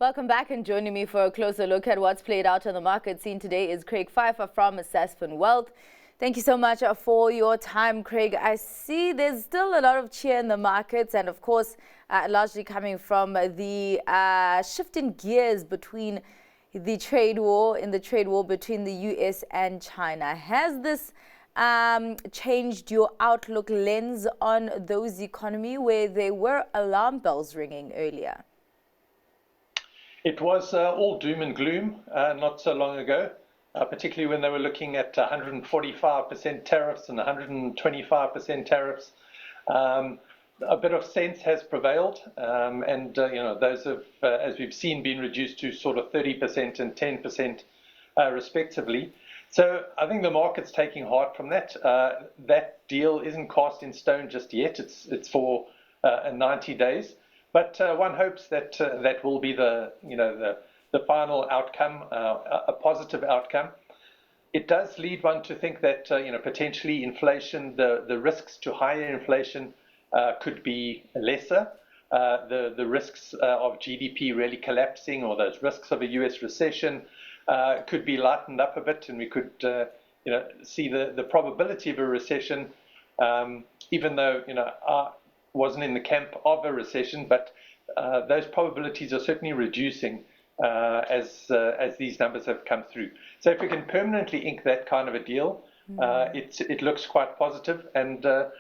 Welcome back, and joining me for a closer look at what's played out on the market scene today is Craig Pheiffer from Sasfin Wealth. Thank you so much for your time, Craig. I see there's still a lot of cheer in the markets, and of course, largely coming from the shift in gears between the trade war between the US and China. Has this changed your outlook lens on those economy where there were alarm bells ringing earlier? It was all doom and gloom not so long ago, particularly when they were looking at 145% tariffs and 125% tariffs. A bit of sense has prevailed, and those have, as we've seen, been reduced to sort of 30% and 10% respectively. So I think the market's taking heart from that. That deal isn't cast in stone just yet. It's for 90 days. But one hopes that that will be the final outcome, a positive outcome. It does lead one to think that potentially inflation, the risks to higher inflation could be lesser. The risks of GDP really collapsing, or those risks of a US recession, could be lightened up a bit, and we could see the probability of a recession, even though I wasn't in the camp of a recession, but those probabilities are certainly reducing as these numbers have come through. So if we can permanently ink that kind of a deal, it looks quite positive. And the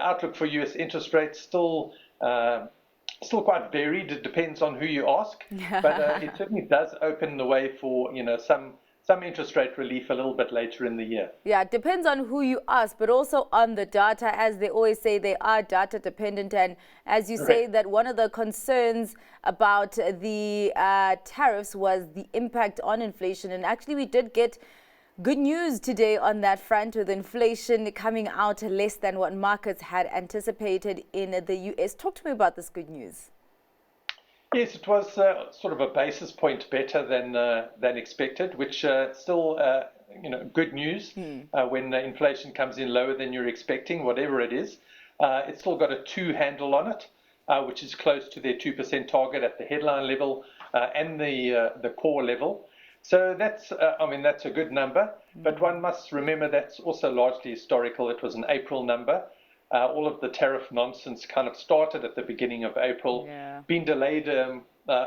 outlook for US interest rates still quite varied. It depends on who you ask, but it certainly does open the way for some interest rate relief a little bit later in the year. Yeah, it depends on who you ask, but also on the data. As they always say, they are data dependent. And as you say, that one of the concerns about the tariffs was the impact on inflation. And actually, we did get good news today on that front, with inflation coming out less than what markets had anticipated in the US. Talk to me about this good news. Yes, it was sort of a basis point better than expected, which still good news when inflation comes in lower than you're expecting, whatever it is. It's still got a 2 handle on it, which is close to their 2% target at the headline level and the core level. So that's a good number, but one must remember that's also largely historical. It was an April number. All of the tariff nonsense kind of started at the beginning of April, been delayed a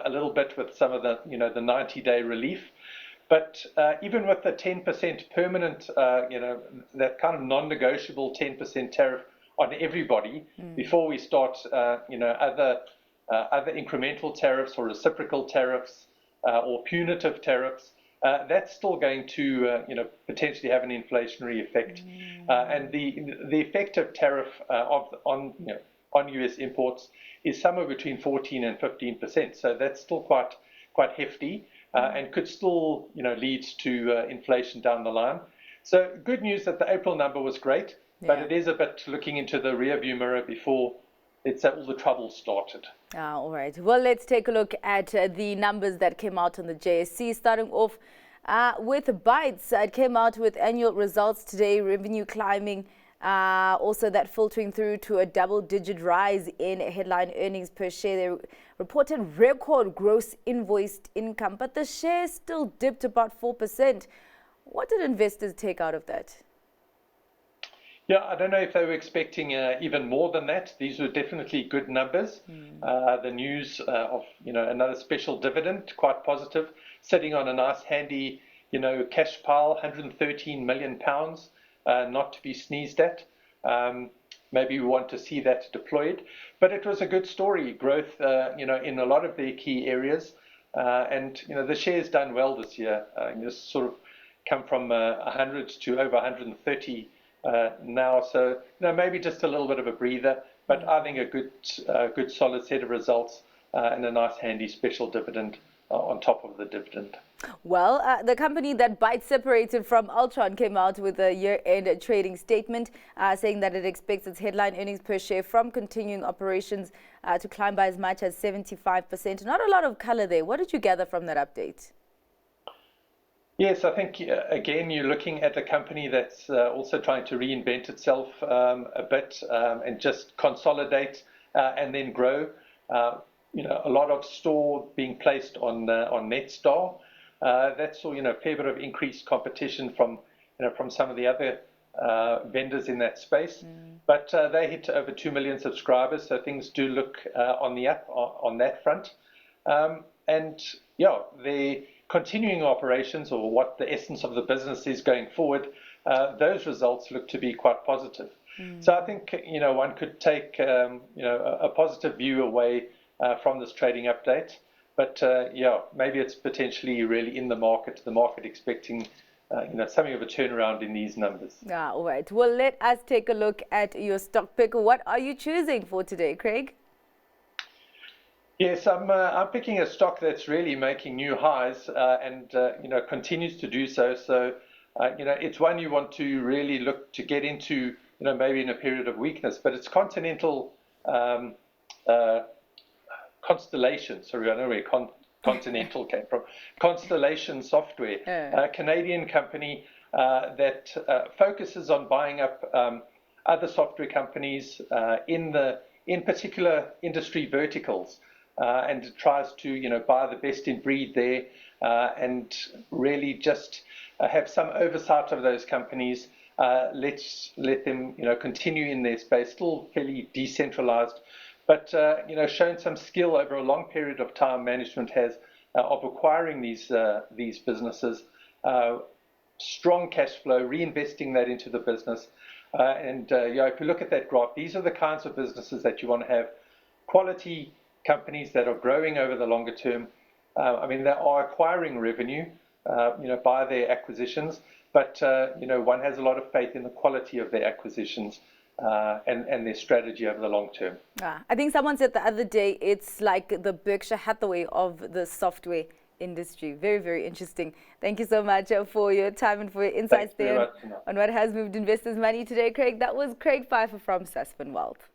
little bit with some of the 90-day relief. But even with the 10% permanent, that kind of non-negotiable 10% tariff on everybody, before we start, other incremental tariffs or reciprocal tariffs or punitive tariffs, that's still going to potentially have an inflationary effect, and the effective tariff on US imports is somewhere between 14 and 15%. So that's still quite hefty, and could still lead to inflation down the line. So good news that the April number was great, but it is a bit looking into the rearview mirror before all the trouble started. All right. Well, let's take a look at the numbers that came out on the JSE, starting off with Bytes. It came out with annual results today, revenue climbing, also that filtering through to a double-digit rise in headline earnings per share. They reported record gross invoiced income, but the share still dipped about 4%. What did investors take out of that? Yeah, I don't know if they were expecting even more than that. These were definitely good numbers. The news of another special dividend, quite positive, sitting on a nice handy cash pile, 113 million pounds, not to be sneezed at. Maybe we want to see that deployed, but it was a good story. Growth, in a lot of their key areas, and the share's done well this year. Just sort of come from 100 to over 130. Now, so maybe just a little bit of a breather, but I think a good solid set of results and a nice handy special dividend on top of the dividend. Well, the company that Bytes separated from Altron came out with a year-end trading statement saying that it expects its headline earnings per share from continuing operations to climb by as much as 75%. Not a lot of color there. What did you gather from that update? Yes, I think, again, you're looking at a company that's also trying to reinvent itself a bit and just consolidate and then grow. a lot of store being placed on Netstar. That saw, a fair bit of increased competition from some of the other vendors in that space. But they hit over 2 million subscribers, so things do look on the up on that front. And yeah, the continuing operations, or what the essence of the business is going forward, those results look to be quite positive. So I think one could take a positive view away from this trading update. But yeah, maybe it's potentially really in the market expecting something of a turnaround in these numbers. Ah, all right. Well, let us take a look at your stock pick. What are you choosing for today, Craig? Yes, I'm picking a stock that's really making new highs and continues to do so. So it's one you want to really look to get into, maybe in a period of weakness. But it's Continental Constellation. Sorry, I know where Continental came from. Constellation Software, a Canadian company that focuses on buying up other software companies in particular industry verticals. And tries to, buy the best in breed there and really just have some oversight of those companies. Let them, continue in their space, still fairly decentralized, but, shown some skill over a long period of time. Management has of acquiring these businesses, strong cash flow, reinvesting that into the business. And if you look at that graph, these are the kinds of businesses that you want to have: quality companies that are growing over the longer term. They are acquiring revenue, by their acquisitions, but one has a lot of faith in the quality of their acquisitions and their strategy over the long term. I think someone said the other day it's like the Berkshire Hathaway of the software industry. Very, very interesting. Thank you so much for your time and for your insights there on what has moved investors' money today, Craig. That was Craig Pheiffer from Sasfin Wealth.